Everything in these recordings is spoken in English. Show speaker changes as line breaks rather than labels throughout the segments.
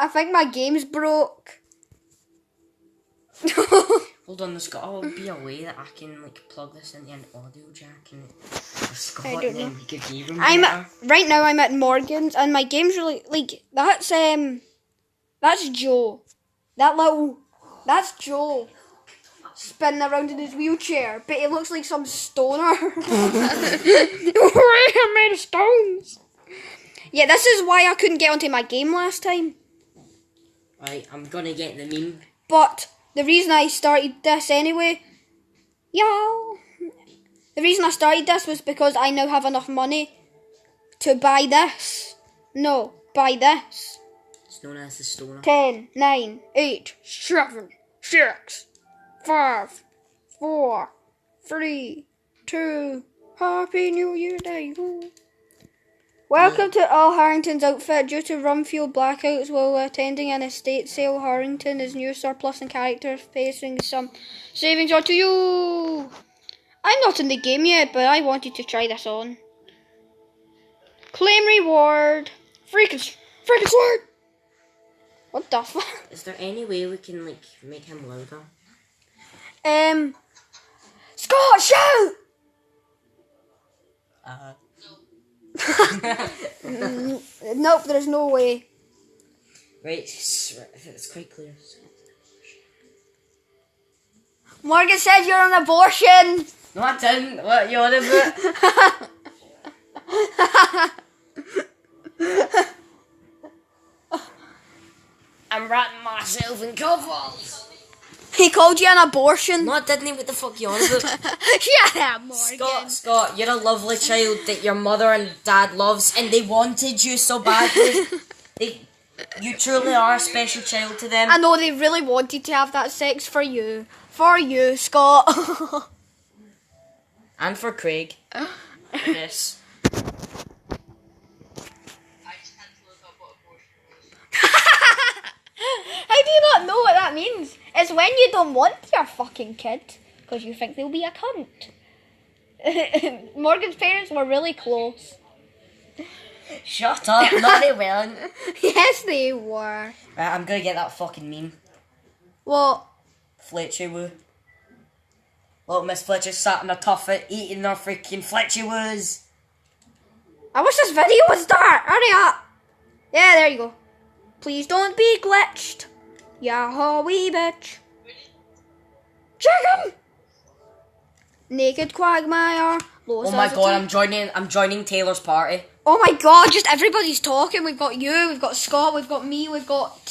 I think my game's broke.
Hold on, there's got to be a way that I can like plug this into an audio jack and Scott,
I don't
and then
know.
we could hear him
I'm right now. I'm at Morgan's, and my game's really like that's Joe. That's Joe spinning around in his wheelchair, but he looks like some stoner. I'm made of stones. Yeah, this is why I couldn't get onto my game last time.
Right, I'm gonna get the meme.
But the reason I started this anyway, the reason I started this was because I now have enough money to buy this. No, buy this.
It's known as the stoner.
10, 9, 8, 7, 6, 5, 4, 3, 2, Happy New Year Day. Welcome to Al Harrington's outfit. Due to rum-fueled blackouts while attending an estate sale, Harrington is new surplus and character facing some savings on to you. I'm not in the game yet, but I wanted to try this on. Claim reward. Freaking sword. What the fuck?
Is there any way we can like make him louder?
Scott, shout! Nope, there's no way.
Right, it's quite clear.
Morgan said you're an abortion.
No, I didn't. What you on about? I'm wrapping myself in covers.
He called you an abortion.
No, I didn't. What the fuck you on about?
Shut up, Morgan.
Scott, you're a lovely child that your mother and dad loves, and they wanted you so badly. You truly are a special child to them.
I know they really wanted to have that sex for you. For you, Scott.
And for Craig. Yes.
How do you not know what that means? It's when you don't want your fucking kid because you think they'll be a cunt. Morgan's parents were really close.
Shut up. No, they weren't.
Yes, they were.
Right, I'm gonna get that fucking meme.
What?
Fletchy Woo. Look, Miss Fletcher sat in a tuffet eating their freaking Fletchy Woos.
I wish this video would start. Hurry up. Yeah, there you go. Please don't be glitched. Yah wee bitch. Check him. Naked Quagmire.
Oh my god, I'm joining Taylor's party.
Oh my god, just everybody's talking. We've got you, we've got Scott, we've got me, we've got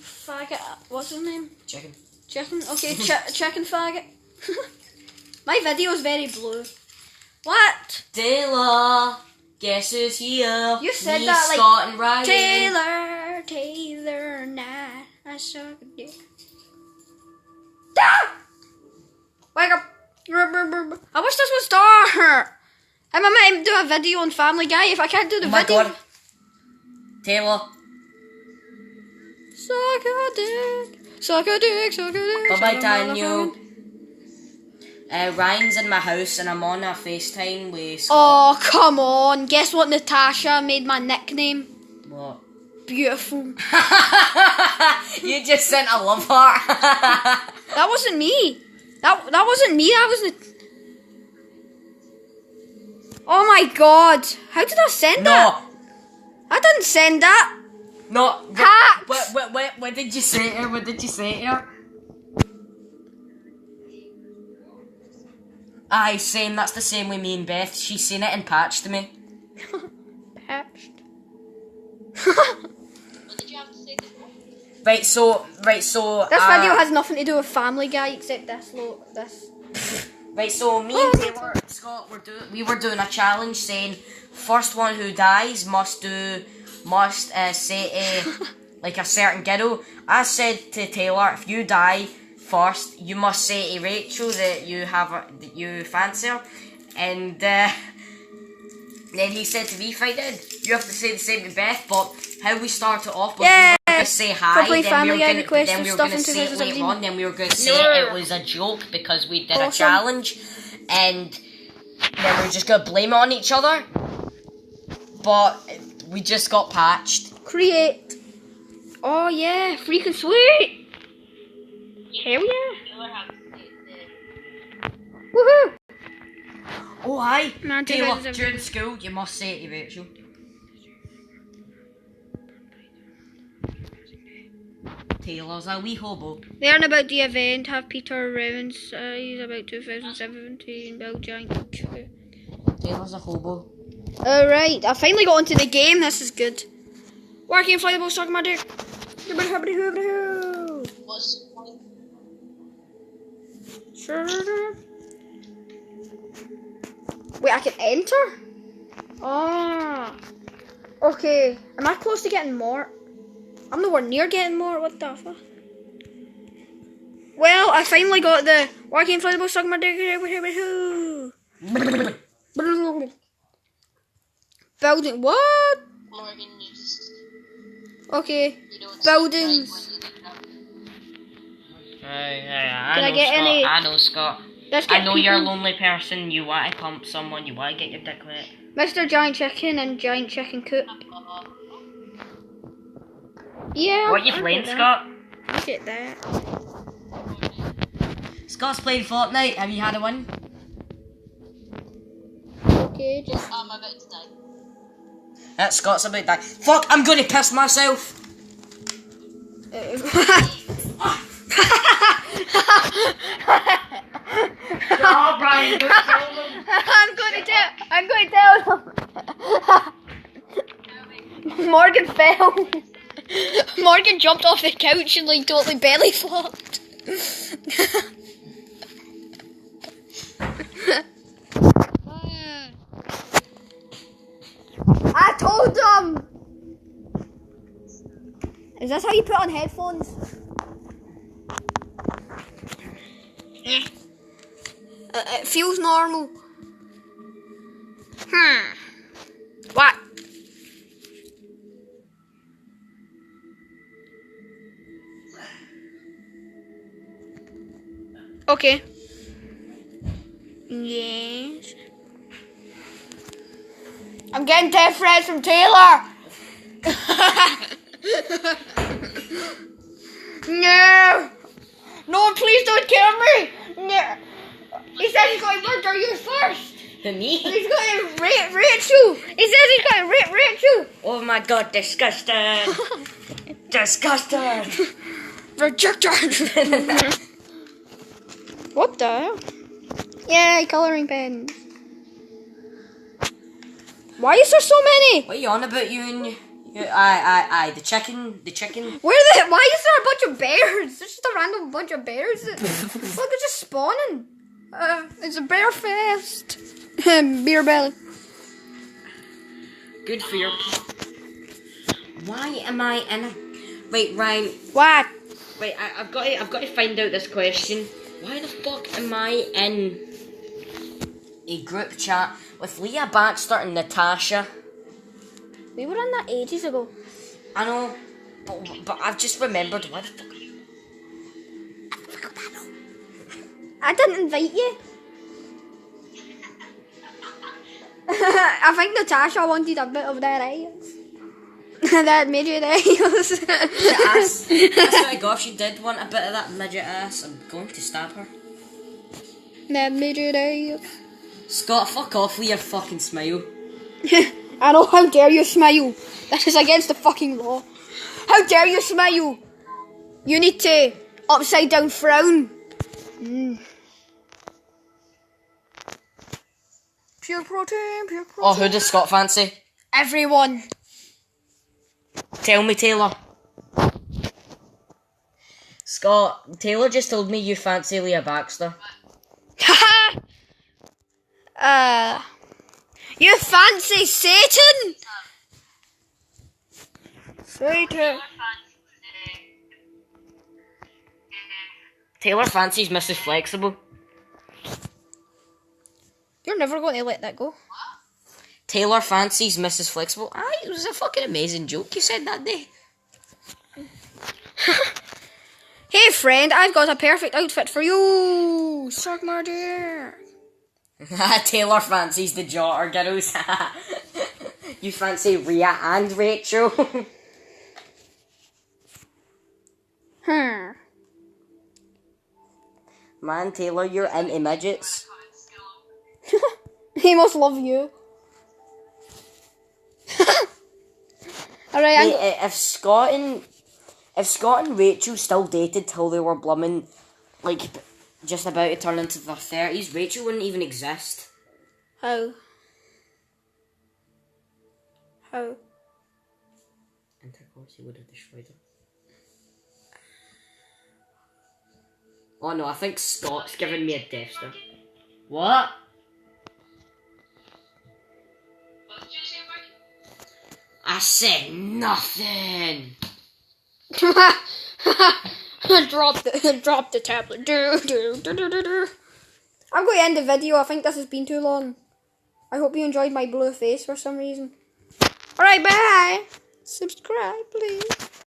faggot. What's his name?
Chicken.
Okay, chicken faggot. My video is very blue. What?
Taylor, guess who's here?
You said
me,
that like
Scott and Ryan.
Taylor, nah, I suck a dick. Ah! Wake up! I wish this would start. I might do a video on Family Guy if I can't do the video.
Oh my god. Taylor.
Suck a dick. Suck a dick. Suck a dick.
Bye bye, Daniel. Ryan's in my house and I'm on a FaceTime with Scott.
Oh, come on. Guess what Natasha made my nickname?
What?
Beautiful.
You just sent a love heart.
That wasn't me. That wasn't me. That was Oh my god. How did I send that? I didn't send that.
No.
Hacks.
What did you say to her? What did you say to her? Aye, same. That's the same with me and Beth. She's seen it and patched to me.
Patched.
What did you have to say to her?
Right, so...
This video has nothing to do with Family Guy except this.
Right, so me and Taylor, Scott, we were doing a challenge saying first one who dies must say like a certain ghetto. I said to Taylor, if you die first, you must say to Rachel that you fancy her, and then he said to me, if I did, you have to say the same to Beth. But how we started off was we were going to say hi, then we were going to say it later on, then we were going to say it was a joke because we did a challenge, and then we were just going to blame it on each other. But we just got patched.
Create. Oh yeah, freaking sweet! Hell yeah! Woohoo!
Oh, aye.
Man,
Taylor,
2017.
during school, you must say it to Rachel. Taylor's a wee hobo.
Learn about the event. Have Peter Revens he's about 2017. Bill Giant.
Taylor's a hobo.
Alright, I finally got into the game. This is good. Working inflatable stock my dick.
What's the point?
Wait, I can enter? Ah. Okay. Am I close to getting more? I'm nowhere near getting more. What the fuck? Well, I finally got the working inflatable stock my dick. Building what?
Morgan, you just
Okay.
you don't
Buildings.
say right when you get that.
I
Can I
know,
get
Scott.
any-
I know, Scott.
Let's
I
get
know you're a
people.
lonely person. You want to pump someone. You want to get your dick wet.
Mr. Giant Chicken and Giant Chicken Coop. Yeah.
What you
I'll
playing,
get that.
Scott?
I'll get that.
Scott's playing Fortnite. Have you had a win?
Okay, just.
I'm about to die.
That Scott's about that. Fuck! I'm gonna piss myself. Oh, Brian, don't kill them.
I'm going to tell them. Morgan fell. Morgan jumped off the couch and like totally belly flopped. I told them. Is this how you put on headphones? It feels normal. What? Okay. Yes. I'm getting death threats from Taylor. No. No, please don't kill me. No. He says he's going to murder you first.
Me?
He's going to rape Rachel. He says he's going to rape Rachel.
Oh my god, disgusting. Disgusting.
Rejected. What the hell? Yay, colouring pens. Why is there so many?
What are you on about, you and you? The chicken.
Why is there a bunch of bears? There's just a random bunch of bears. Look, they're just spawning. It's a bear fest. Beer belly.
Good for your. Why am I in a? Wait, Ryan.
What?
Wait, I've got to find out this question. Why the fuck am I in a group chat with Leah Baxter and Natasha?
We were on that ages ago.
I know, but I've just remembered. Why the fuck?
I didn't invite you. I think Natasha wanted a bit of that ass. That midget ass.
Ass. I swear to God, if she did want a bit of that midget ass, I'm going to stab her.
That midget ass.
Scott, fuck off with your fucking smile.
I know, how dare you smile? This is against the fucking law. How dare you smile? You need to upside down frown. Pure protein, pure protein.
Oh, who does Scott fancy?
Everyone.
Tell me, Taylor. Scott, Taylor just told me you fancy Leah Baxter.
Haha. You fancy Satan? Satan.
Taylor fancies Mrs. Flexible.
You're never going to let that go.
Taylor fancies Mrs. Flexible. Aye, it was a fucking amazing joke you said that day.
Hey friend, I've got a perfect outfit for you. Suck my dick.
Taylor fancies the Jotter girls. You fancy Rhea and Rachel. Man, Taylor, you're into midgets.
He must love you. Alright,
Wait, if Scott and Rachel still dated till they were blooming, like, just about to turn into their 30s, Rachel wouldn't even exist.
How? How?
Intercourse, he would have destroyed her. Oh no, I think Scott's giving me a death stare. What?
What did you say, Mike?
I said nothing.
Drop the tablet. I'm going to end the video. I think this has been too long. I hope you enjoyed my blue face for some reason. Alright, bye. Subscribe, please.